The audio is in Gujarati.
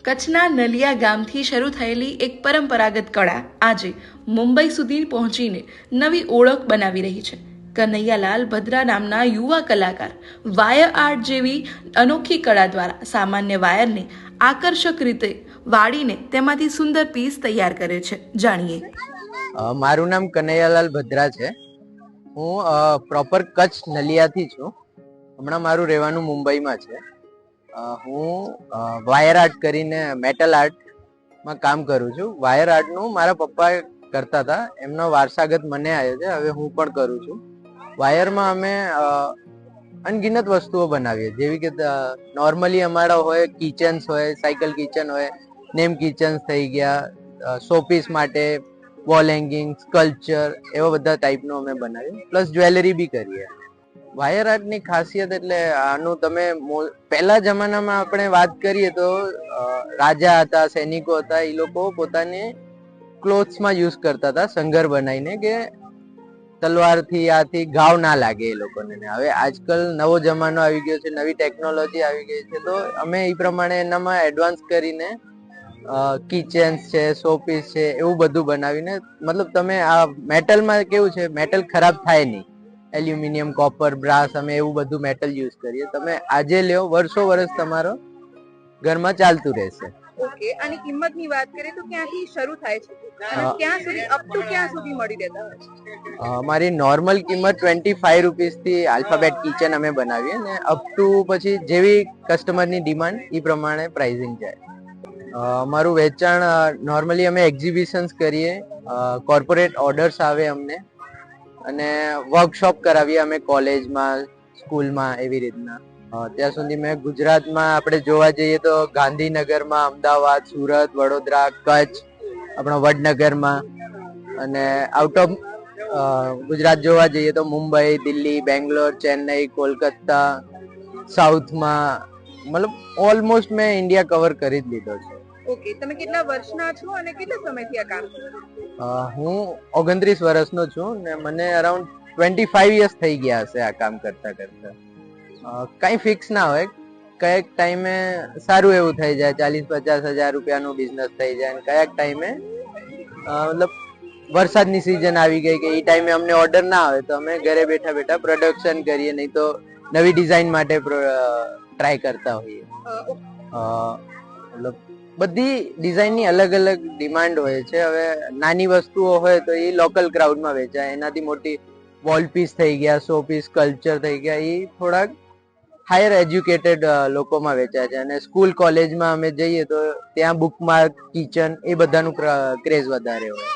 કચ્છના નલિયા ગામથી શરૂ થયેલી એક પરંપરાગત કળા આજે મુંબઈ સુધી પહોંચીને નવી ઓળખ બનાવી રહી છે. કનૈયાલાલ ભદ્રા નામના યુવા કલાકાર વાયર આર્ટ જેવી અનોખી કળા દ્વારા સામાન્ય વાયરને આકર્ષક રીતે વાળીને તેમાંથી સુંદર પીસ તૈયાર કરે છે. જાણીએ. મારું નામ કનૈયાલાલ ભદ્રા છે. હું પ્રોપર કચ્છ નલિયાથી છું. હમણાં મારું રહેવાનું મુંબઈમાં છે. હું વાયર આર્ટ કરીને મેટલ આર્ટમાં કામ કરું છું. વાયર આર્ટનું મારા પપ્પા કરતા હતા, એમનો વારસાગત મને આવ્યો છે, હવે હું પણ કરું છું. વાયરમાં અમે અનગિનત વસ્તુઓ બનાવીએ, જેવી કે નોર્મલી અમારા હોય કિચન્સ હોય, સાયકલ કિચન હોય, નેમ કિચન્સ થઈ ગયા, શોપીસ માટે વોલ હેંગિંગ, સ્કલ્પચર, એવા બધા ટાઈપનું અમે બનાવીએ, પ્લસ જ્વેલરી બી કરીએ. વાયર આર્ટની ખાસિયત એટલે આનું તમે પહેલા જમાનામાં આપણે વાત કરીએ તો રાજા હતા, સૈનિકો હતા, એ લોકો પોતાની ક્લોથ્સમાં યુઝ કરતા હતા સંઘર બનાવીને, કે તલવારથી આથી ઘાવ ના લાગે એ લોકોને. હવે આજકાલ નવો જમાનો આવી ગયો છે, નવી ટેકનોલોજી આવી ગઈ છે, તો અમે એ પ્રમાણે એનામાં એડવાન્સ કરીને કિચન્સ છે, શોપીસ છે, એવું બધું બનાવીને, મતલબ તમે આ મેટલમાં કેવું છે, મેટલ ખરાબ થાય નહીં. એલ્યુમિનિયમ, કોપર, બ્રાસ, અમે એવું બધું મેટલ યુઝ કરીએ. તમે આજે લ્યો, વર્ષો વર્ષ તમારો ઘરમાં ચાલતું રહેશે. ઓકે, આની કિંમતની વાત કરીએ તો ક્યાંથી શરૂ થાય છે અને ક્યાં સુધી અપ ટુ ક્યાં સુધી મળી રહેતા હોય છે? મારી નોર્મલ કિંમત 25 રૂપીસથી આલ્ફાબેટ કિચન અમે બનાવીએ, ને અપ ટુ પછી જેવી કસ્ટમરની ડિમાન્ડ એ પ્રમાણે પ્રાઇસિંગ જાય. અમારું વેચાણ નોર્મલી અમે એક્ઝિબિશન્સ કરીએ, કોર્પોરેટ ઓર્ડર્સ આવે અમને, અને વર્કશોપ કરાવીએ અમે કોલેજમાં, સ્કૂલમાં, એવી રીતના. ત્યાં સુધી મેં ગુજરાતમાં આપણે જોવા જઈએ તો ગાંધીનગરમાં, અમદાવાદ, સુરત, વડોદરા, કચ્છ, આપણા વડનગરમાં, અને આઉટ ઓફ ગુજરાત જોવા જઈએ તો મુંબઈ, દિલ્હી, બેંગ્લોર, ચેન્નઈ, કોલકાતા, સાઉથમાં, મતલબ ઓલમોસ્ટ મેં ઇન્ડિયા કવર કરી જ લીધો છે. ઓકે, તમે કેટલા વર્ષના છો અને કેટલા સમયથી આ કામ કરો છો? હું 29 વર્ષનો છું ને મને અરાઉન્ડ 25 યર્સ થઈ ગયા હશે આ કામ કરતા કરતા. કઈ ફિક્સ ના હોય, કયેક ટાઈમે સારું એવું થઈ જાય, 40-50 હજાર રૂપિયાનું બિઝનેસ થઈ જાય, અને કયાક ટાઈમે મતલબ વરસાદની સિઝન આવી ગઈ કે એ ટાઈમે અમને ઓર્ડર ના આવે તો અમે ઘરે બેઠા બેઠા પ્રોડક્શન કરીએ, નહીં તો નવી ડિઝાઇન માટે ટ્રાય કરતા હોઈએ. મતલબ બધી ડિઝાઇનની અલગ અલગ ડિમાન્ડ હોય છે. હવે નાની વસ્તુઓ હોય તો એ લોકલ ક્રાઉડમાં વેચાય, એનાથી મોટી વોલ પીસ થઈ ગયા, શો પીસ, કલ્ચર થઈ ગયા, એ થોડાક હાયર એજ્યુકેટેડ લોકોમાં વેચાય છે. અને સ્કૂલ કોલેજમાં અમે જઈએ તો ત્યાં બુકમાર્ક, કિચન, એ બધાનું ક્રેઝ વધારે હોય.